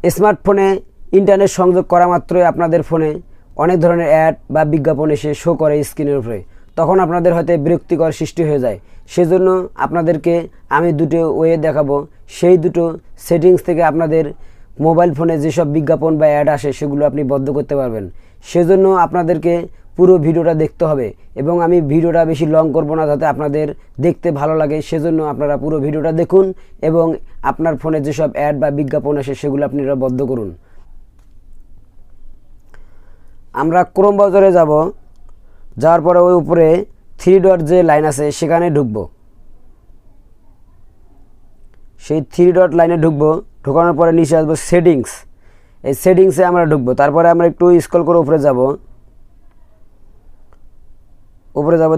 স্মার্টফোনে ইন্টারনেট সংযোগ করা মাত্রই আপনাদের ফোনে অনেক ধরনের অ্যাড বা বিজ্ঞাপন এসে শো করে স্ক্রিনের উপরে, তখন আপনাদের হয়তো বিরক্তিকর সৃষ্টি হয়ে যায়। সেজন্য আপনাদেরকে আমি দুটো ওয়ে দেখাবো। সেই দুটো সেটিংস থেকে আপনাদের মোবাইল ফোনে যেসব বিজ্ঞাপন বা অ্যাড আসে সেগুলো আপনি বন্ধ করতে পারবেন। সেজন্য আপনাদেরকে পুরো ভিডিওটা দেখতে হবে এবং আমি ভিডিওটা বেশি লং করব না, যাতে আপনাদের দেখতে ভালো লাগে। সেজন্য আপনারা পুরো ভিডিওটা দেখুন এবং আপনার ফোনে যেসব অ্যাড বা বিজ্ঞাপন আসে সেগুলো আপনারা বন্ধ করুন। আমরা ক্রোম ব্রাউজারে যাব, যাওয়ার পরে ওই উপরে 3 ডট যে লাইন আছে সেখানে ঢুকব। সেই 3 ডট লাইনে ঢুকব, ঢোকানোর পরে নিচে আসবো সেটিংস। এই সেটিংসে আমরা ঢুকবো। তারপরে আমরা একটু স্ক্রল করে উপরে যাব,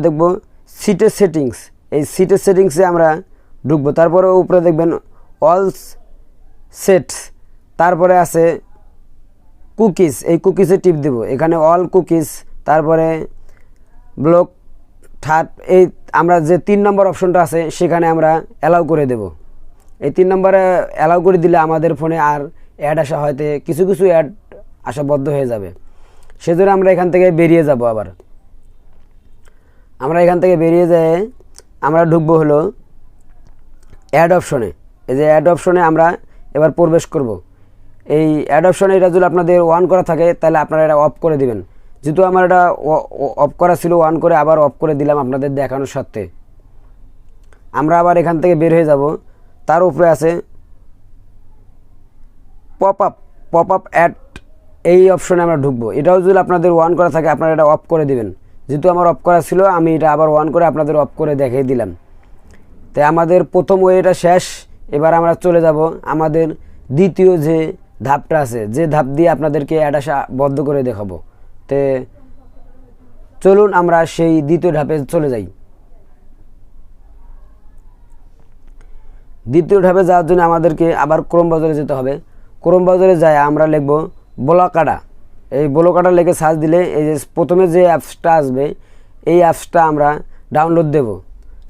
দেখব সিটের সেটিংস। এই সিটের সেটিংসে আমরা ঢুকবো। তারপরে উপরে দেখবেন অল সেটস, তারপরে আছে কুকিজ। এই কুকিজে টিপ দেব। এখানে অল কুকিজ, তারপরে ব্লক থার্ড, এই আমরা যে 3 নম্বর অপশনটা আছে সেখানে আমরা অ্যালাউ করে দেব। এই 3 নম্বরে অ্যালাউ করে দিলে আমাদের ফোনে আর অ্যাড আসা হয়তো কিছু কিছু অ্যাড আসা বন্ধ হয়ে যাবে। সেজন্য আমরা এখান থেকে বেরিয়ে যাব। আবার আমরা এখান থেকে বেরিয়ে যেয়ে আমরা ঢুকবো হলো অ্যাড অপশনে। এই যে অ্যাড অপশনে আমরা এবার প্রবেশ করব। এই অ্যাড অপশনে এটা যদি আপনাদের অন করা থাকে তাহলে আপনারা এটা অফ করে দিবেন। যেহেতু আমার এটা অফ করা ছিল, অন করে আবার অফ করে দিলাম আপনাদের দেখানোর সাথে। আমরা আবার এখান থেকে বের হয়ে যাব। তার উপরে আছে পপ আপ অ্যাড, এই অপশনে আমরা ঢুকবো। এটাও যদি আপনাদের অন করা থাকে আপনারা এটা অফ করে দিবেন। যেহেতু আমার অফ করা ছিল, আমি এটা আবার অন করে আপনাদের অফ করে দেখিয়ে দিলাম। তাই আমাদের প্রথম ওয়েটা শেষ। এবার আমরা চলে যাব আমাদের দ্বিতীয় যে ধাপটা আছে, যে ধাপ দিয়ে আপনাদেরকে অ্যাড আসা বন্ধ করে দেখাবো। তে চলুন আমরা সেই দ্বিতীয় ধাপে চলে যাই। দ্বিতীয় ধাপে যাওয়ার জন্য আমাদেরকে আবার ক্রোম ব্রাউজারে যেতে হবে। ক্রোম ব্রাউজারে যায় আমরা লিখব ব্লকাডা। এই ব্লকাডা লিখে সার্চ দিলে এই যে প্রথমে যে অ্যাপসটা আসবে এই অ্যাপসটা আমরা ডাউনলোড দেব।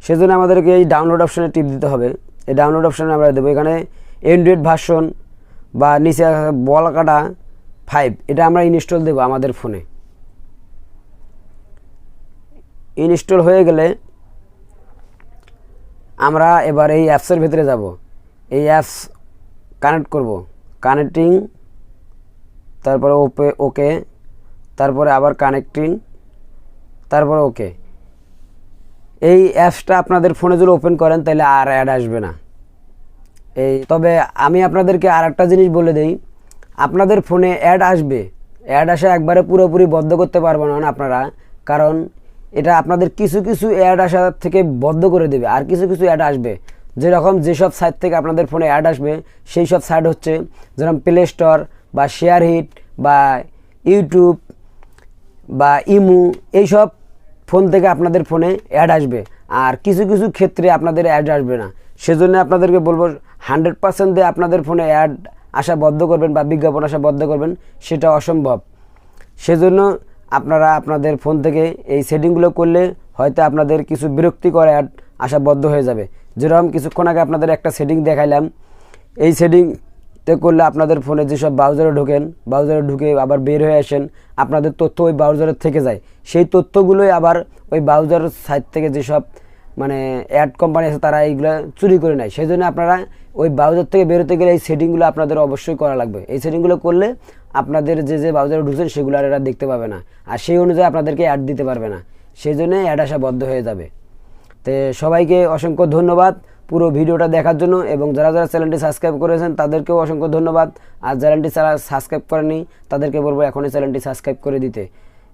সেজন্য আমাদেরকে এই ডাউনলোড অপশনে টিপ দিতে হবে। এই ডাউনলোড অপশনে আমরা দেবো। এখানে অ্যান্ড্রয়েড ভার্সন বা নিচে ব্লকাডা 5, এটা আমরা ইনস্টল দেব আমাদের ফোনে। ইনস্টল হয়ে গেলে আমরা এবার এই অ্যাপসের ভিতরে যাব। এই অ্যাপস কানেক্ট করব, কানেক্টিং, তারপরে ওকে, তারপরে আবার কানেক্টিং, তারপরে ওকে। এই অ্যাপসটা আপনাদের ফোনে যদি ওপেন করেন তাহলে আর অ্যাড আসবে না। তবে আমি আপনাদেরকে আর একটা জিনিস বলে দেই, আপনাদের ফোনে অ্যাড আসবে, অ্যাড আসা একবারে পুরোপুরি বন্ধ করতে পারবেন না আপনারা, কারণ এটা আপনাদের কিছু কিছু অ্যাড আসা থেকে বন্ধ করে দেবে, আর কিছু কিছু অ্যাড আসবে। যেরকম যেসব সাইট থেকে আপনাদের ফোনে অ্যাড আসবে সেই সব সাইট হচ্ছে যেরকম প্লে স্টোর বা শেয়ার হিট বা ইউটিউব বা ইমু, এইসব ফোন থেকে আপনাদের ফোনে অ্যাড আসবে, আর কিছু কিছু ক্ষেত্রে আপনাদের অ্যাড আসবে না। সেজন্য আপনাদেরকে বলবো 100% দিয়ে আপনাদের ফোনে অ্যাড আসা বন্ধ করবেন বা বিজ্ঞাপন আসা বন্ধ করবেন, সেটা অসম্ভব। সেজন্য আপনারা আপনাদের ফোন থেকে এই সেটিংগুলো করলে হয়তো আপনাদের কিছু বিরক্তিকর অ্যাড আসা বন্ধ হয়ে যাবে। যেরকম কিছুক্ষণ আগে আপনাদের একটা সেটিং দেখাইলাম, এই সেটিংতে করলে আপনাদের ফোনে যেসব ব্রাউজারে ঢোকেন, ব্রাউজারে ঢুকে আবার বের হয়ে আসেন, আপনাদের তথ্য ওই ব্রাউজারের থেকে যায়। সেই তথ্যগুলোই আবার ওই ব্রাউজার সাইট থেকে যেসব মানে অ্যাড কোম্পানি আছে তারা এইগুলো চুরি করে নেয়। সেই জন্য আপনারা ওই ব্রাউজার থেকে বেরোতে গেলে এই সেটিংগুলো আপনাদের অবশ্যই করা লাগবে। এই সেটিংগুলো করলে আপনাদের যে যে ব্রাউজারে ঢুকছেন সেগুলো আর এরা দেখতে পাবে না, আর সেই অনুযায়ী আপনাদেরকে অ্যাড দিতে পারবে না। সেই জন্য অ্যাড আসা বন্ধ হয়ে যাবে। তো সবাইকে অসংখ্য ধন্যবাদ পুরো ভিডিওটা দেখার জন্য, এবং যারা যারা চ্যানেলটি সাবস্ক্রাইব করেছেন তাদেরকেও অসংখ্য ধন্যবাদ। আর চ্যানেলটি যারা সাবস্ক্রাইব করেনি তাদেরকে বলবো এখনই চ্যানেলটি সাবস্ক্রাইব করে দিতে।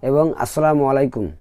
এবং আসসালামু আলাইকুম।